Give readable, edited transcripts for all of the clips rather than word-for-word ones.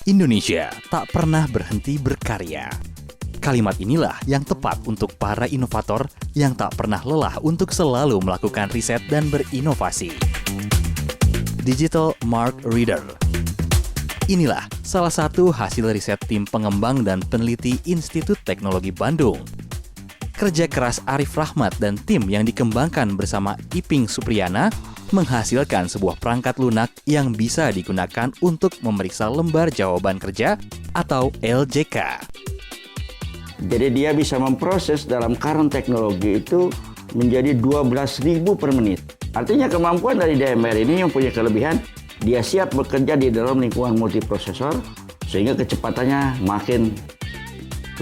Indonesia tak pernah berhenti berkarya. Kalimat inilah yang tepat untuk para inovator yang tak pernah lelah untuk selalu melakukan riset dan berinovasi. Digital Mark Reader. Inilah salah satu hasil riset tim pengembang dan peneliti Institut Teknologi Bandung. Kerja keras Arif Rahmat dan tim yang dikembangkan bersama Iping Supriyana menghasilkan sebuah perangkat lunak yang bisa digunakan untuk memeriksa lembar jawaban kerja atau LJK. Jadi dia bisa memproses dalam current teknologi itu menjadi 12.000 per menit. Artinya kemampuan dari DMR ini yang punya kelebihan, dia siap bekerja di dalam lingkungan multiprosesor sehingga kecepatannya makin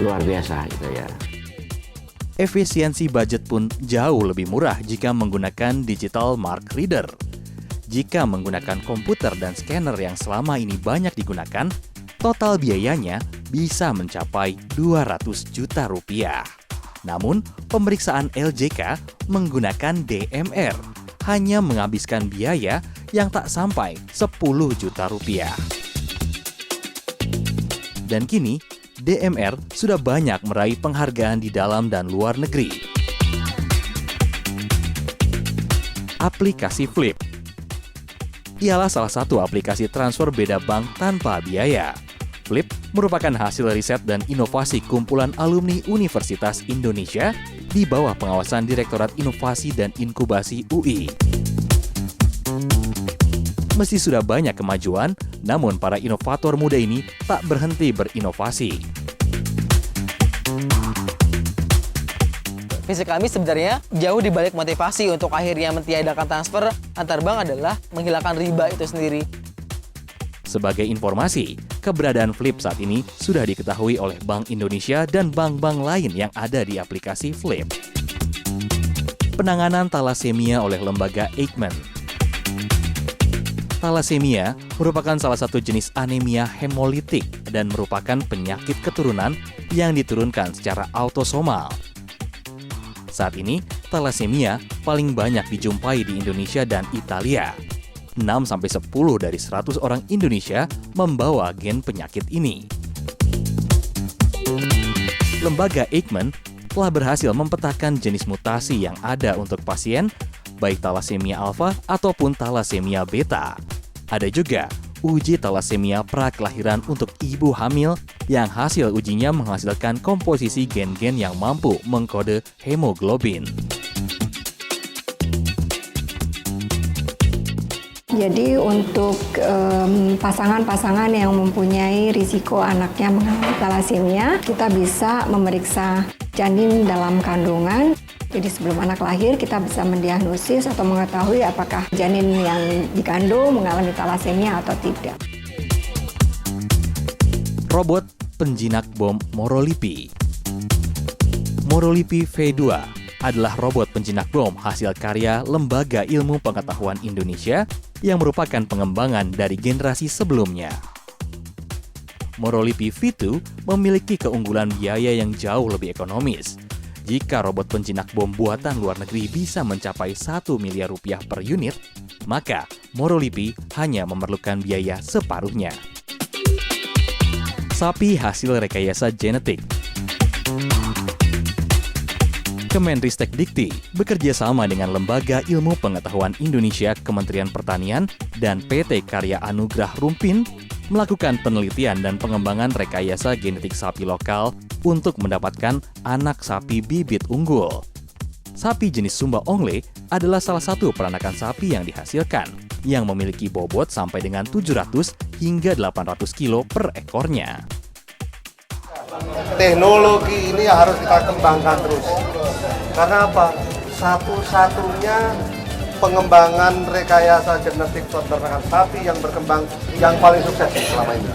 luar biasa gitu ya. Efisiensi budget pun jauh lebih murah jika menggunakan Digital Mark Reader. Jika menggunakan komputer dan scanner yang selama ini banyak digunakan, total biayanya bisa mencapai 200 juta rupiah. Namun, pemeriksaan LJK menggunakan DMR hanya menghabiskan biaya yang tak sampai 10 juta rupiah. Dan kini, DMR sudah banyak meraih penghargaan di dalam dan luar negeri. Aplikasi Flip ialah salah satu aplikasi transfer beda bank tanpa biaya. Flip merupakan hasil riset dan inovasi kumpulan alumni Universitas Indonesia di bawah pengawasan Direktorat Inovasi dan Inkubasi UI. Meski sudah banyak kemajuan, namun para inovator muda ini tak berhenti berinovasi. Visi kami sebenarnya jauh di balik motivasi untuk akhirnya mentiadakan transfer antar bank adalah menghilangkan riba itu sendiri. Sebagai informasi, keberadaan Flip saat ini sudah diketahui oleh Bank Indonesia dan bank-bank lain yang ada di aplikasi Flip. Penanganan talasemia oleh lembaga Eijkman. Talasemia merupakan salah satu jenis anemia hemolitik dan merupakan penyakit keturunan yang diturunkan secara autosomal. Saat ini, talasemia paling banyak dijumpai di Indonesia dan Italia. 6-10 dari 100 orang Indonesia membawa gen penyakit ini. Lembaga Eijkman telah berhasil mempetakan jenis mutasi yang ada untuk pasien, baik talasemia alfa ataupun talasemia beta. Ada juga uji talasemia prakelahiran untuk ibu hamil yang hasil ujinya menghasilkan komposisi gen-gen yang mampu mengkode hemoglobin. Jadi untuk pasangan-pasangan yang mempunyai risiko anaknya mengalami talasemia, kita bisa memeriksa janin dalam kandungan. Jadi sebelum anak lahir kita bisa mendiagnosis atau mengetahui apakah janin yang dikandung mengalami talasemia atau tidak. Robot penjinak bom Morolipi. Morolipi V2 adalah robot penjinak bom hasil karya Lembaga Ilmu Pengetahuan Indonesia yang merupakan pengembangan dari generasi sebelumnya. Morolipi V2 memiliki keunggulan biaya yang jauh lebih ekonomis. Jika robot penjinak bom buatan luar negeri bisa mencapai 1 miliar rupiah per unit, maka Morolipi hanya memerlukan biaya separuhnya. Sapi hasil rekayasa genetik. Kemenristek Dikti bekerja sama dengan Lembaga Ilmu Pengetahuan Indonesia, Kementerian Pertanian, dan PT Karya Anugrah Rumpin melakukan penelitian dan pengembangan rekayasa genetik sapi lokal untuk mendapatkan anak sapi bibit unggul. Sapi jenis Sumba Ongle adalah salah satu peranakan sapi yang dihasilkan, yang memiliki bobot sampai dengan 700 hingga 800 kilo per ekornya. Teknologi ini harus kita kembangkan terus. Karena apa? Satu-satunya pengembangan rekayasa genetik peternakan sapi yang berkembang yang paling sukses selama ini.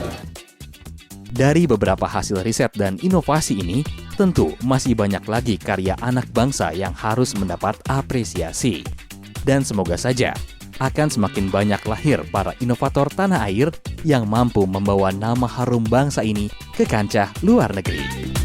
Dari beberapa hasil riset dan inovasi ini, tentu masih banyak lagi karya anak bangsa yang harus mendapat apresiasi. Dan semoga saja akan semakin banyak lahir para inovator tanah air yang mampu membawa nama harum bangsa ini ke kancah luar negeri.